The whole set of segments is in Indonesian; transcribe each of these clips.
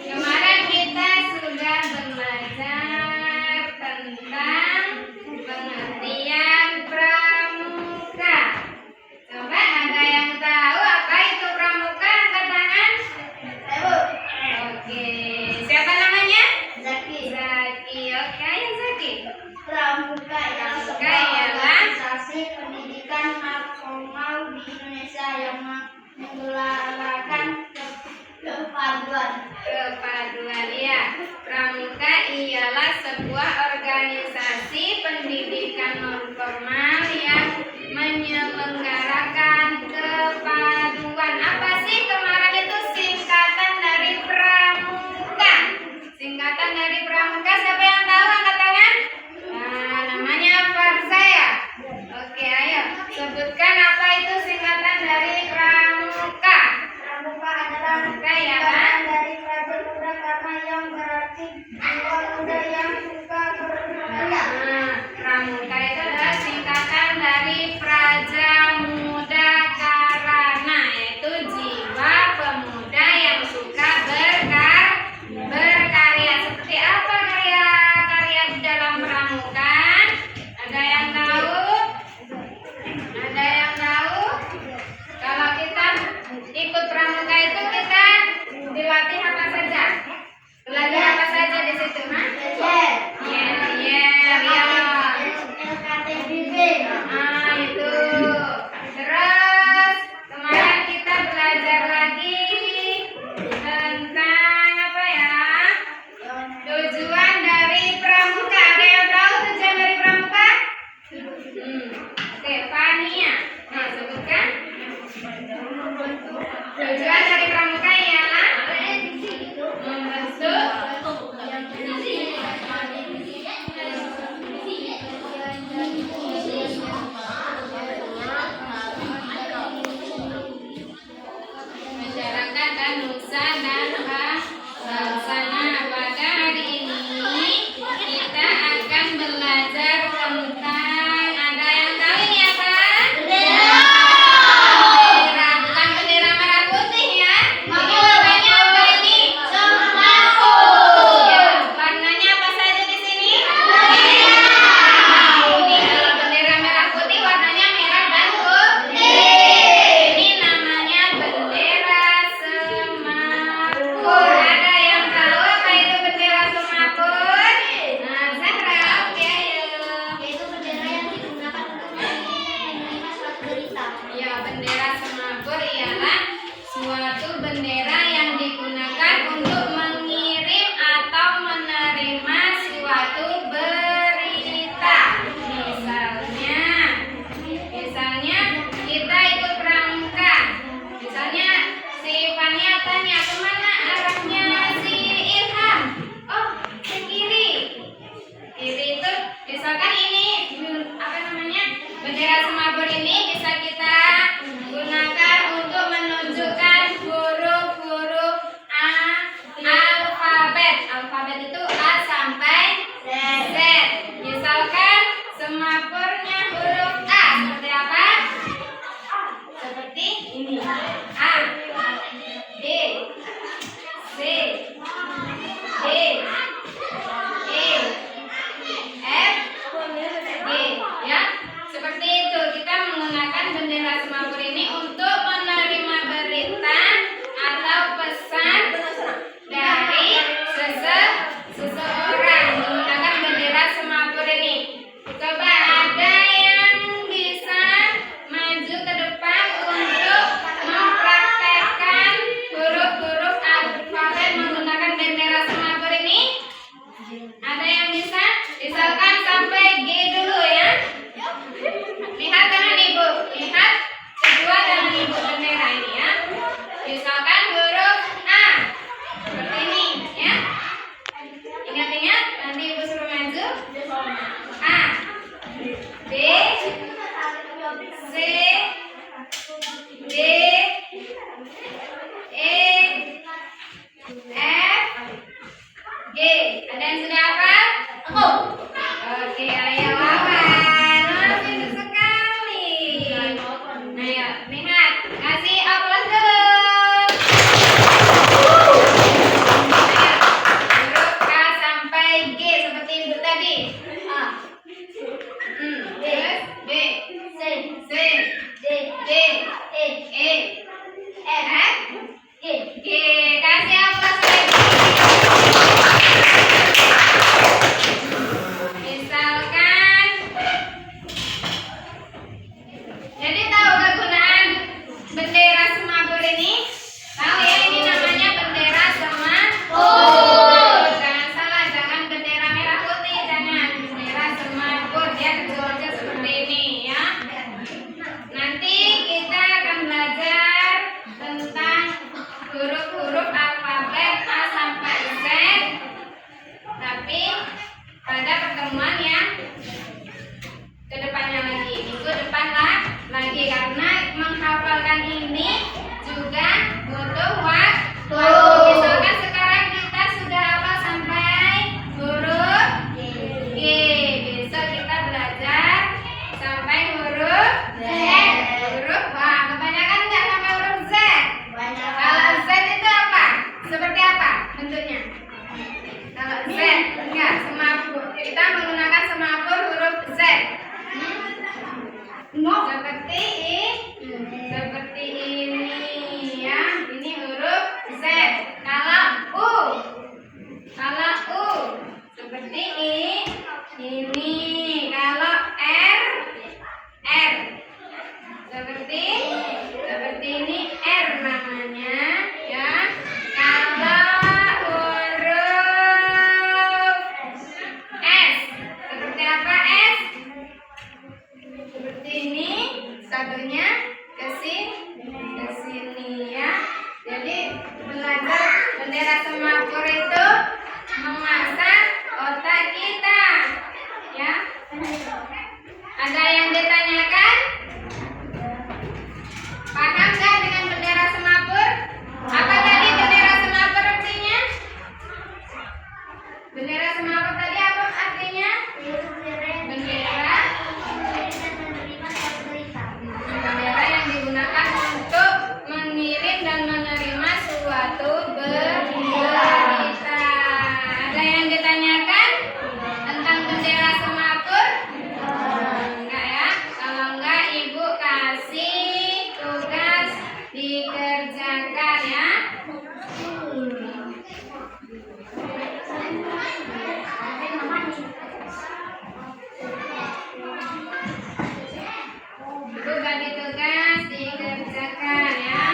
Kemarin kita sudah belajar tentang pengertian pramuka. Coba ada yang tahu apa itu pramuka? Angkat tangan. Oke, siapa namanya? Zaki. Oke, ayo Zaki. Pramuka ialah organisasi pendidikan formal di Indonesia yang menggelarkan kepaduan. Ya. Pramuka ialah sebuah organisasi pendidikan non formal yang menyelenggarakan kepaduan. Apa sih kemarin itu singkatan dari pramuka? Singkatan dari pramuka siapa yang tahu? Angkat tangan. Nah, namanya Farza ya. Oke, ayo sebutkan apa itu singkatan dari pramuka. Pramuka adalah singkatan dari praja muda karena yang berarti jiwa muda yang suka berkarya. Pramuka itu adalah singkatan dari praja muda karana, yaitu jiwa pemuda yang suka berkarya. Seperti apa karya di dalam pramuka? Ada yang tahu? Ada yang tahu? Kalau kita ikut pramuka itu kita dilatih apa saja? Belajar apa saja di situ, ha? Itu. Terus kemarin kita belajar lagi tentang apa ya? Tujuan dari pramuka. Ada yang tahu tujuan dari pramuka? Oke, Fania. Nah, sebutkan. Tujuan dari pramuka ialah membentuk masyarakat dan nusa dan bangsa. Pada hari ini kita akan belajar tentang, ada yang tahu ini apa? Bendera. Bukan bendera merah putih ya. Ini warnanya apa ini? Ya, warnanya apa saja di sini? Ini kalau bendera merah putih warnanya merah dan putih. Ini namanya bendera Semapur. Ada yang tahu apa itu bendera Semapur? Nah, Zahra, oke ayo. Yaitu bendera yang digunakan untuk menerima surat berita. Ya, bendera Semapur ialah suatu bendera yang digunakan untuk mengirim atau menerima suatu berita. Misalnya kita ikut pramuka. Misalnya si Fania tanya, kemana arahnya si Ilham? Oh, ke kiri. Kiri itu misalkan ini apa namanya? Bendera Semapur ini bisa kita gunakan untuk menunjukkan huruf-huruf alfabet. Alfabet itu A sampai Z. Misalkan semapurnya huruf A seperti apa? Seperti ini. A, B, C, D, E, F, G, ya. Seperti itu, kita menggunakan bendera Semapur ini untuk menerima berita atau pesan dari seseorang menggunakan bendera Semapur ini. Coba ada yang bisa maju ke depan untuk mempraktekkan huruf-huruf alfabet menggunakan bendera Semapur ini? Ada yang bisa? Misalkan sampai G dulu ya. Lihat tangan ibu, lihat kedua dan seperti ini ya. Ini huruf Z. Kalau U seperti ini. Kalau R seperti ini, R namanya ya. Kalau huruf S seperti apa S? Seperti ini, satunya ke sini ya. Jadi belajar bendera Semakur itu mengasah otak kita ya. Ada yang ditanyakan? Paham nggak dengan bendera Semapur? Apa tadi bendera Semapur artinya? Bendera Semapur tadi apa artinya? Bendera yang digunakan untuk mengirim dan menerima suatu berita. Ada yang ditanyakan tentang bendera Semapur? Enggak ya? Kalau enggak, Ibu kasih tugas dikerjakan ya. Ibu bagi tugas dikerjakan ya.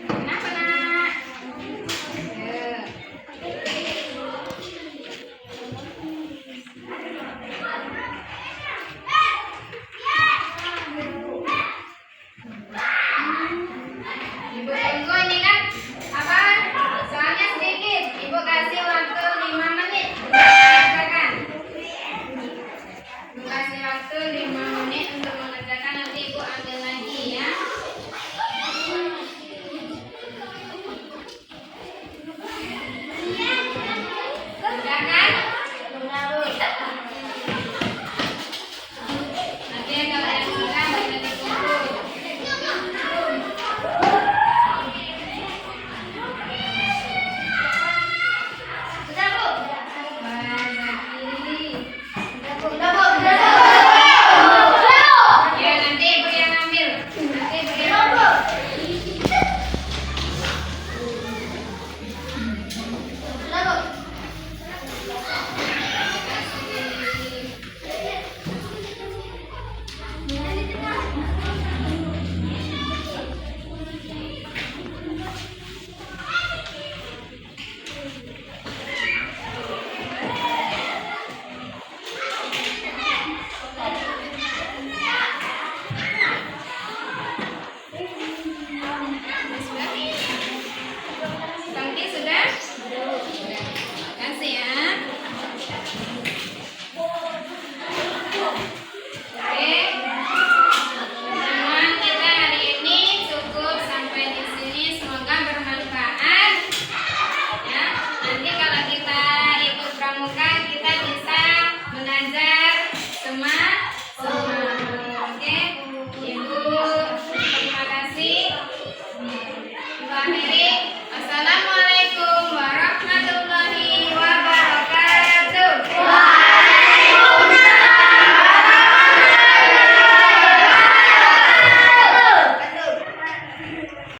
Kenapa nak? Ibu tunggu